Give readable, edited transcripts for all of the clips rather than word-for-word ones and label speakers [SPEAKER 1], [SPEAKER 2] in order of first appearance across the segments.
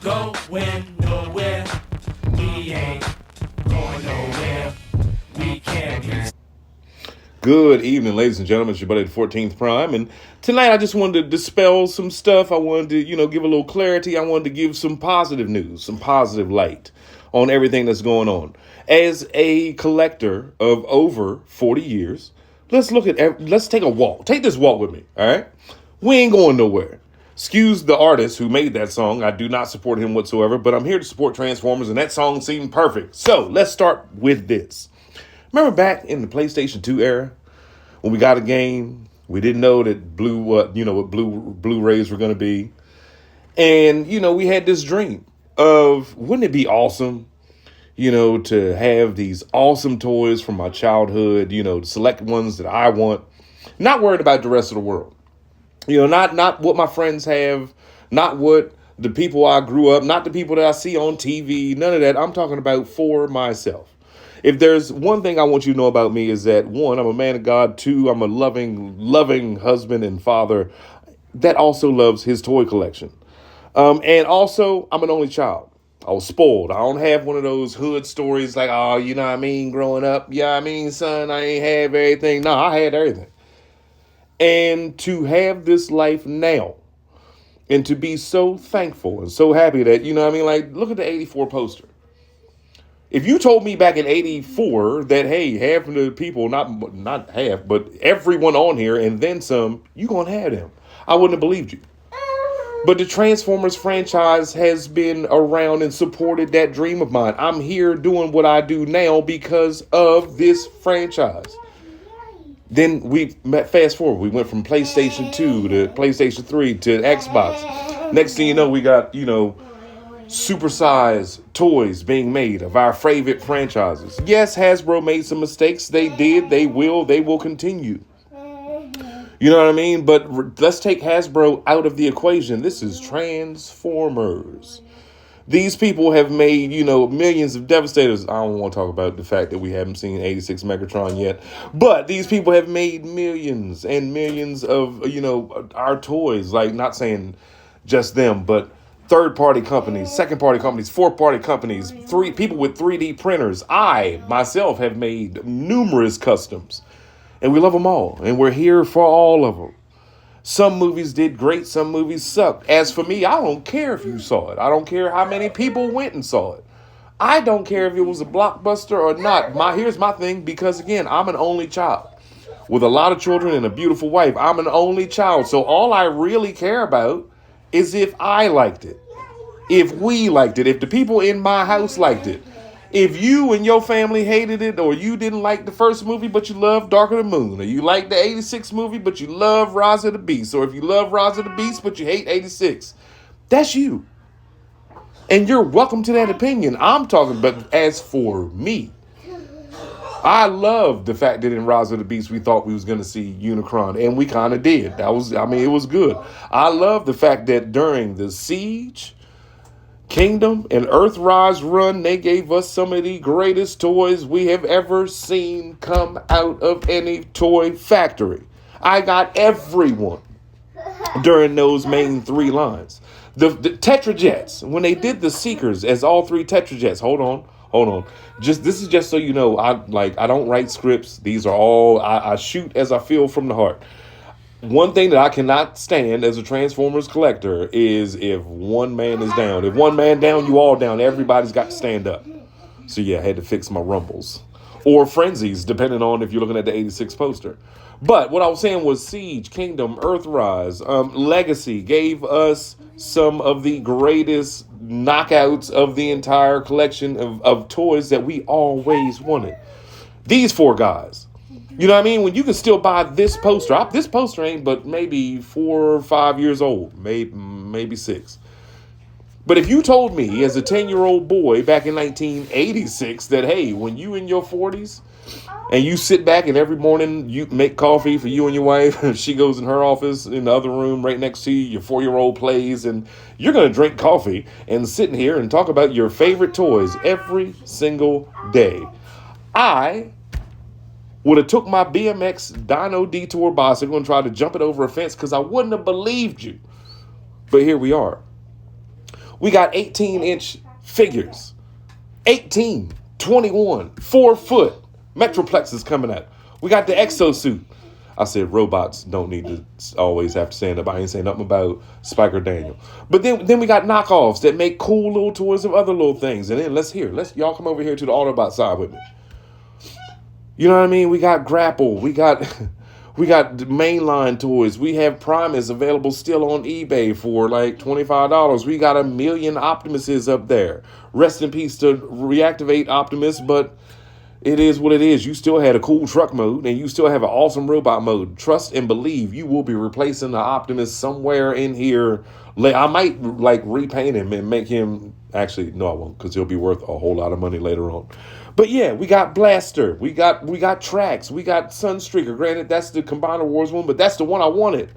[SPEAKER 1] Going nowhere. We ain't going nowhere. We can't be.
[SPEAKER 2] Good evening, ladies and gentlemen. It's your buddy, the 14th Prime. And tonight I just wanted to dispel some stuff. I wanted to, give a little clarity. I wanted to give some positive news, some positive light on everything that's going on. As a collector of over 40 years, let's take a walk. Take this walk with me, all right? We ain't going nowhere. Excuse the artist who made that song. I do not support him whatsoever, but I'm here to support Transformers, and that song seemed perfect. So let's start with this. Remember back in the PlayStation 2 era when we got a game, we didn't know that Blu-rays were going to be. And, we had this dream of, wouldn't it be awesome, to have these awesome toys from my childhood, to select ones that I want, not worried about the rest of the world. Not what my friends have, not what the people I grew up, not the people that I see on TV, none of that. I'm talking about for myself. If there's one thing I want you to know about me is that, one, I'm a man of God. Two, I'm a loving husband and father that also loves his toy collection. And also, I'm an only child. I was spoiled. I don't have one of those hood stories like, oh, you know what I mean, growing up. Yeah, I mean, son, I ain't have everything. No, I had everything. And to have this life now and to be so thankful and so happy that, like, look at the 84 poster. If you told me back in 84 that, hey, half of the people, not half, but everyone on here and then some, you gonna have them, I wouldn't have believed you. But the Transformers franchise has been around and supported that dream of mine. I'm here doing what I do now because of this franchise. Then we fast forward. We went from PlayStation 2 to PlayStation 3 to Xbox. Next thing you know, we got, supersized toys being made of our favorite franchises. Yes, Hasbro made some mistakes. They did. They will continue. You know what I mean? But let's take Hasbro out of the equation. This is Transformers. These people have made, millions of Devastators. I don't want to talk about the fact that we haven't seen 86 Megatron yet. But these people have made millions and millions of, our toys. Like, not saying just them, but third-party companies, second-party companies, fourth-party companies, people with 3D printers. I, myself, have made numerous customs. And we love them all. And we're here for all of them. Some movies did great. Some movies sucked. As for me, I don't care if you saw it. I don't care how many people went and saw it. I don't care if it was a blockbuster or not. Here's my thing, because again, I'm an only child with a lot of children and a beautiful wife. I'm an only child. So all I really care about is if I liked it, if we liked it, if the people in my house liked it. If you and your family hated it, or you didn't like the first movie, but you love Dark of the Moon, or you like the 86 movie, but you love Rise of the Beast, or if you love Rise of the Beast, but you hate 86, that's you. And you're welcome to that opinion. I'm talking about as for me. I love the fact that in Rise of the Beast, we thought we was going to see Unicron, and we kind of did. It was good. I love the fact that during the Siege, Kingdom, and Earthrise run, they gave us some of the greatest toys we have ever seen come out of any toy factory. I got everyone during those main three lines. The Tetra Jets, when they did the Seekers as all three Tetra Jets, hold on. This is just so you know, I don't write scripts. These are all, I shoot as I feel from the heart. One thing that I cannot stand as a Transformers collector is if one man is down. If one man down, you all down. Everybody's got to stand up. So yeah, I had to fix my rumbles. Or frenzies, depending on if you're looking at the 86 poster. But what I was saying was Siege, Kingdom, Earthrise, Legacy gave us some of the greatest knockouts of the entire collection of toys that we always wanted. These four guys. You know what I mean? When you can still buy this poster. This poster ain't but maybe 4 or 5 years old. Maybe 6. But if you told me as a 10-year-old boy back in 1986 that, hey, when you in your 40s and you sit back and every morning you make coffee for you and your wife, she goes in her office in the other room right next to you, your 4-year-old plays, and you're going to drink coffee and sit in here and talk about your favorite toys every single day. I would have took my BMX Dino Detour bicycle and tried to jump it over a fence because I wouldn't have believed you. But here we are. We got 18-inch figures. 18, 21, 4 foot. Metroplex is coming out. We got the exosuit. I said robots don't need to always have to stand up. I ain't saying nothing about Spiker Daniel. But then we got knockoffs that make cool little toys of other little things. And then let's y'all come over here to the Autobot side with me. You know what I mean? We got Grapple. We got mainline toys. We have Primus available still on eBay for like $25. We got a million Optimuses up there. Rest in peace to Reactivate Optimus, but it is what it is. You still had a cool truck mode, and you still have an awesome robot mode. Trust and believe you will be replacing the Optimus somewhere in here. I might like repaint him and make him. Actually, no, I won't, because he'll be worth a whole lot of money later on. But yeah, we got Blaster, we got Trax, we got Sunstreaker. Granted, that's the Combiner Wars one, but that's the one I wanted.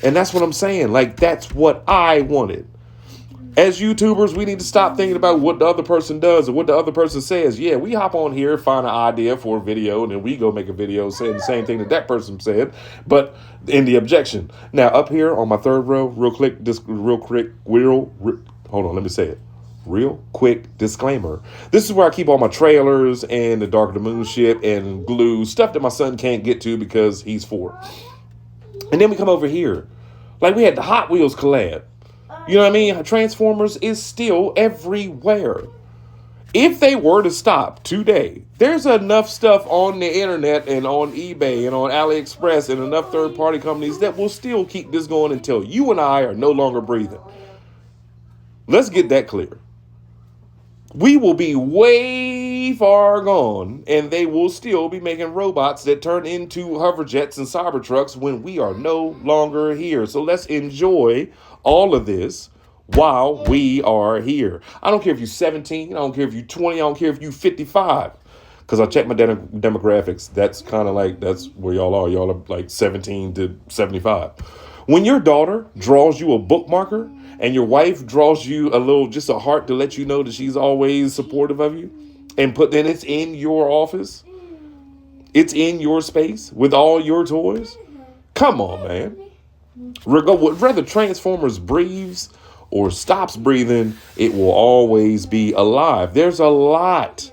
[SPEAKER 2] And that's what I'm saying. Like, that's what I wanted. As YouTubers, we need to stop thinking about what the other person does or what the other person says. Yeah, we hop on here, find an idea for a video, and then we go make a video saying the same thing that person said, but in the objection. Now, up here on my third row, real quick, real quick disclaimer. This is where I keep all my trailers and the Dark of the Moon shit and glue, stuff that my son can't get to because he's 4. And then we come over here. Like, we had the Hot Wheels collab. You know what I mean? Transformers is still everywhere. If they were to stop today, there's enough stuff on the internet and on eBay and on AliExpress and enough third-party companies that will still keep this going until you and I are no longer breathing. Let's get that clear. We will be way far gone, and they will still be making robots that turn into hoverjets and Cybertrucks when we are no longer here. So let's enjoy all of this while we are here. I don't care if you're 17, I don't care if you're 20, I don't care if you're 55. Because I checked my demographics. That's kind of like, that's where y'all are. Y'all are like 17 to 75. When your daughter draws you a bookmarker and your wife draws you just a heart to let you know that she's always supportive of you, and then it's in your office, it's in your space with all your toys. Come on, man. Whether Transformers breathes or stops breathing, it will always be alive. There's a lot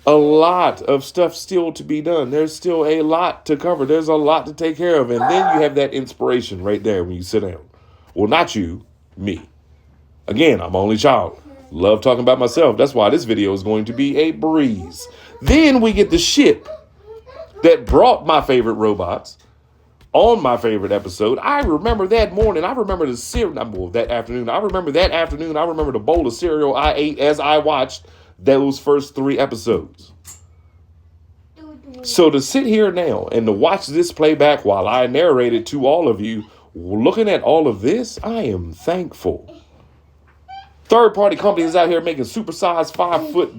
[SPEAKER 2] of stuff still to be done. There's still a lot to cover. There's a lot to take care of. And then you have that inspiration right there when you sit down. Well, not you, me. Again, I'm only child. Love talking about myself. That's why this video is going to be a breeze. Then we get the ship that brought my favorite robots on my favorite episode. I remember that morning. I remember the cereal. That afternoon. I remember the bowl of cereal I ate as I watched those first 3 episodes. So to sit here now and to watch this playback while I narrated to all of you, looking at all of this, I am thankful. Third-party companies out here making supersized 5-foot,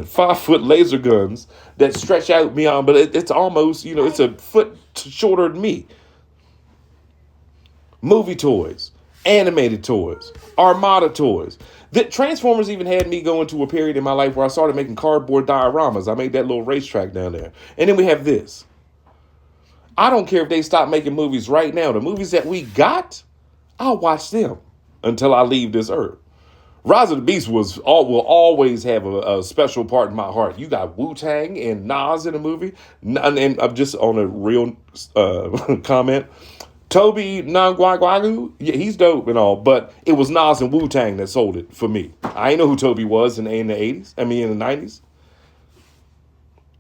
[SPEAKER 2] 5-foot laser guns that stretch out beyond, but it's almost, it's a foot shorter than me. Movie toys, animated toys, Armada toys. The Transformers even had me go into a period in my life where I started making cardboard dioramas. I made that little racetrack down there. And then we have this. I don't care if they stop making movies right now. The movies that we got, I'll watch them until I leave this earth. Rise of the Beast will always have a special part in my heart. You got Wu-Tang and Nas in the movie. And I'm just on a real comment. Toby Nangwagu, yeah, he's dope and all, but it was Nas and Wu-Tang that sold it for me. I didn't know who Toby was in the 80s. In the 90s.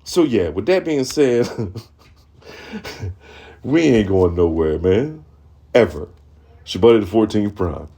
[SPEAKER 2] So yeah, with that being said, we ain't going nowhere, man. Ever. It's your buddy, the 14th Prime.